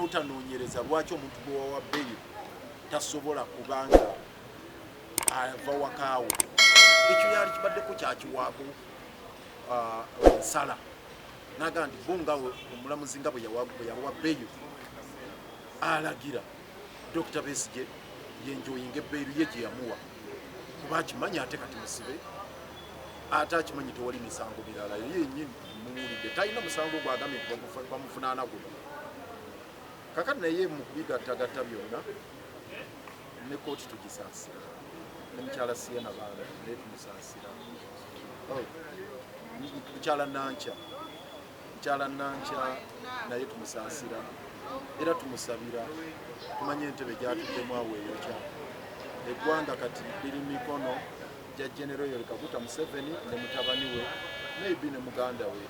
n'obutanoonyereza lwaki omuntu gwe wawa bbeeyi tasobola kubanga ava wakaawo. Ekyo yali kibaddeko kyakiwaako nsala naga nti bo nga omulamuzi nga bwe yawa bbeeyi alagira Dr. Besigye yenjoyinga ebbeeyi ye gye yamuwa kuba akimanyi ate kati musibe ate akimanyi tewali misango mirala yennyini muwulidde talina musango gwagambye bamuvunaana guno. Kakati naye mu kubigattagatta byonna ne kooti tugisaasira ne mukyala Siena baana naye tumusaasira. Mukyala Nanca naye tumusaasira era tumusabira tumanye entebe gyatuddemu awo eyokya. Eggwanga kati liri mikono gya General Kaguta Museveni ne mutabani we maybe ne muganda we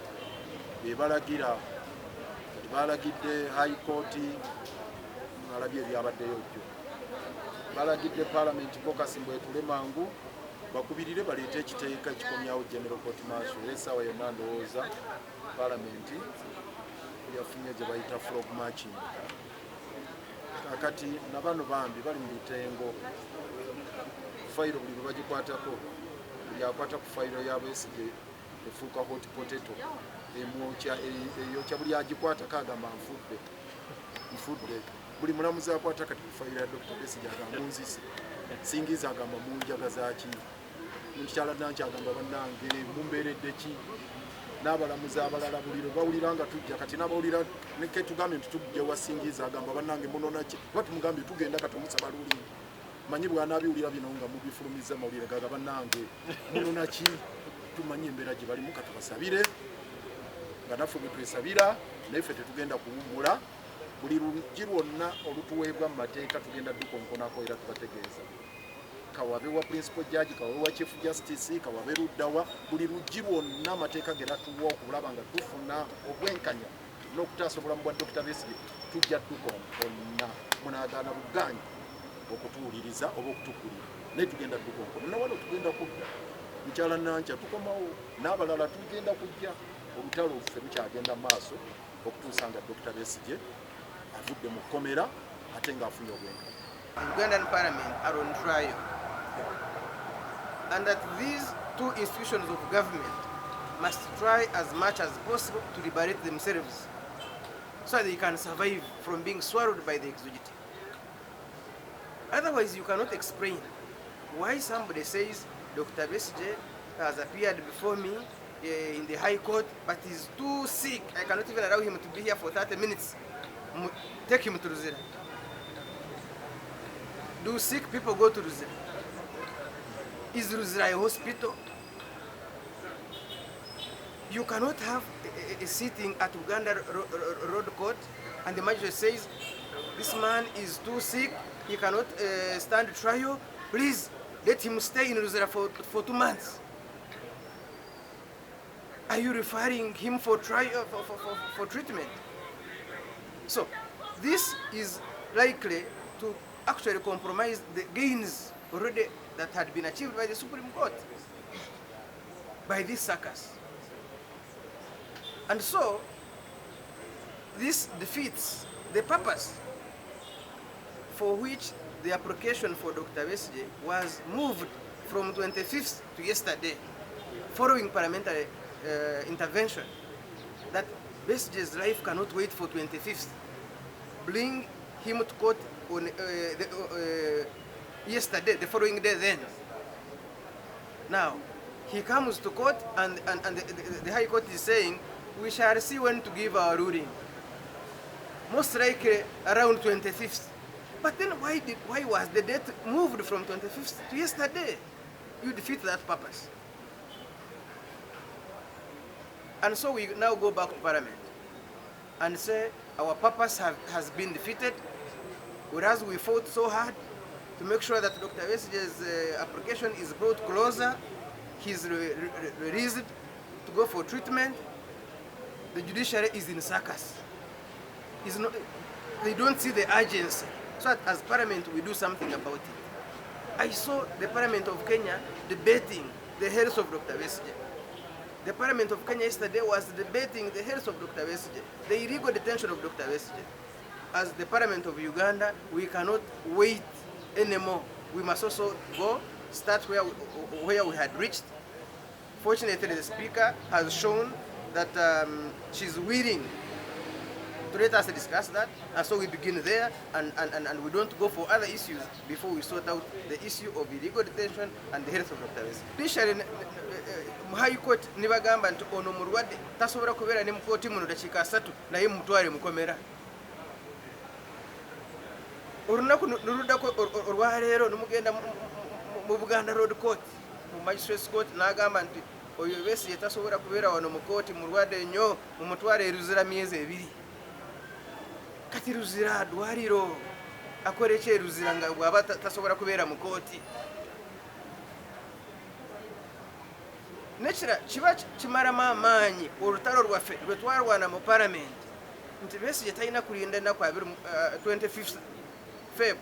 bebalagira kati balagidde High Court nalabye ebyabaddeyo jjo balagidde Parliament Focus mbwetule mangu bakubirire baleete ekiteeka ekikomyawo General Court Martial esaawa yonna ndowooza Parliament yafunye gye bayita frog marching. Kakati nabano bambi bali mu lutengo fayiro buli lwe bagikwatako buli akwata ku fayiro ya Besigye efuuka hot potato eyokya buli agikwatako agamba nfudde. Buli mulamuzi akwata kati ku fayiro ya Dr. Besigye agamba nzise singiza agamba munjagazaki mukyala Nanca agamba bannange mumbeeredde ki n'abalamuzi abalala buli lwe bawulira nga tujja kati n'abawulira neke tugambye nti tujja wasingiza agamba bannange munona ki kuba tumugambye tugenda kati omusaba luli manyi bw'anaabiwulira bino nga mubifulumiza mawulire gaga bannange munona ki tumanyi embeera gye balimu katubasabire nga naffe bwe twesabira naye ffe tetugenda kuwummula buli luggi lwonna olutuweebwa mu mateeka tugenda dukonkonako era tubategeeza kawabe wa principal judge kawabe wa chief justice kawabe luddawa buli luggi lwonna amateeka ge natuwa okulaba nga tufuna obwenkanya n'okutaasa obulamu bwa Dr. Besigye tujja dukonkonna munaagaana buganyi okutuwuliriza oba okutukulira naye tugenda dukonkonna nawano tugenda kudda mukyala Nanca tukomawo n'abalala tugenda kujja olutalo ffe lukyagenda maaso okutuusa nga Dr. Besigye avudde mu kkomera ate ng'afunye obwenkanya. Ugandan Parliament are on trial, and that these two institutions of government must try as much as possible to liberate themselves so that they can survive from being swallowed by the executive. Otherwise, you cannot explain why somebody says Dr. Besigye has appeared before me in the High Court, but he's too sick. I cannot even allow him to be here for 30 minutes. Take him to Luzira. Do sick people go to Luzira? Is Luzira a hospital? You cannot have a sitting at Uganda Road Court and the magistrate says, this man is too sick, he cannot stand trial, please let him stay in Luzira for 2 months. Are you referring him for trial, for treatment? So this is likely to actually compromise the gains already that had been achieved by the Supreme Court, by this circus. And so, this defeats the purpose for which the application for Dr. Besigye was moved from 25th to yesterday, following parliamentary intervention, that Besigye's life cannot wait for 25th. Bring him to court on yesterday, the following day then. Now, he comes to court and the High Court is saying, we shall see when to give our ruling. Most likely around 25th. But then why was the date moved from 25th to yesterday? You defeat that purpose. And so we now go back to Parliament and say our purpose has been defeated, whereas we fought so hard to make sure that Dr. Besigye's application is brought closer, he's released to go for treatment. The judiciary is in circus. They don't see the urgency. So that as Parliament we do something about it. I saw the Parliament of Kenya debating the health of Dr. Besigye. The Parliament of Kenya yesterday was debating the health of Dr. Besigye, the illegal detention of Dr. Besigye. as the Parliament of Uganda, we cannot wait anymore. We must also go, start where we had reached. Fortunately, the Speaker has shown that she's willing to let us discuss that, and so we begin there, and we don't go for other issues before we sort out the issue of illegal detention and the health of Dr. Besigye. Especially, High Court nibagamba nti ono mulwadde tasobola kubeera ne mu kooti muno dakiika 3 naye mutwale mukomera. Olunaku nuluddako olwaleero nomugenda mu Buganda Road Court, mu Magistrates Court, n'agamba nti oyo Besigye tasobola kubeera wano mu kooti mulwadde nnyo, mumutwale e Luzira myezi 2. Kati Luzira ddwaliro akora ki e Luzira nga bw'aba tasobola kubeera mu kooti? Nekira kiba kimalamu amaanyi olutalo lwaffe lwe twalwana mu Parliament nti Besigye talina kulinda ennaku 25 Feb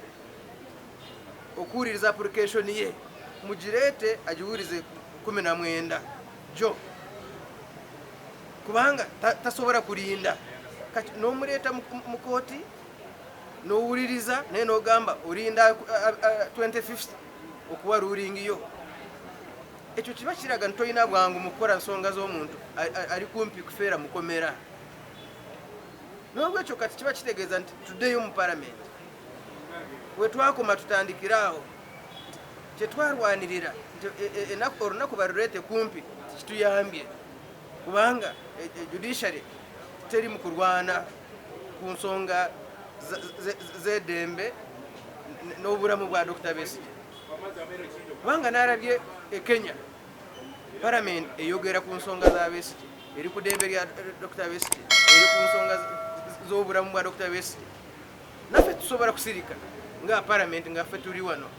okuwuliriza application ye, mugireete agiwulirize 19 jo, kubanga tasobola kulinda. Kati n'omuleeta mu kooti n'owuliriza naye n'ogamba olinda 25 okuwa ruling yo. Ekyo kiba kiraga nti tolina bwangu mu kukola nsonga z'omuntu ali kumpi kufeera mukomera. N'olwekyo kati kiba kitegeeza nti tuddeyo mu Parliament, we twakoma tutandikiraawo, kye twarwanirira nti olunaku baluleete kumpi kituyambye, kubanga judiciary teri mu kulwana ku nsonga z'eddembe n'obulamu bwa Dr. Besigye. Kubanga n'alabye e Kenya Parliament eyogera ku nsonga za Besigye, eri ku ddembe lya Dr. Besigye, eri ku nsonga z'obulamu bwa Dr. Besigye. Naffe tusobola kusirika nga Parliament ngaffe tuli wano,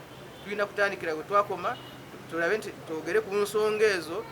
tulina kutandikira we twakoma, tulabe nti twogere ku nsonga ezo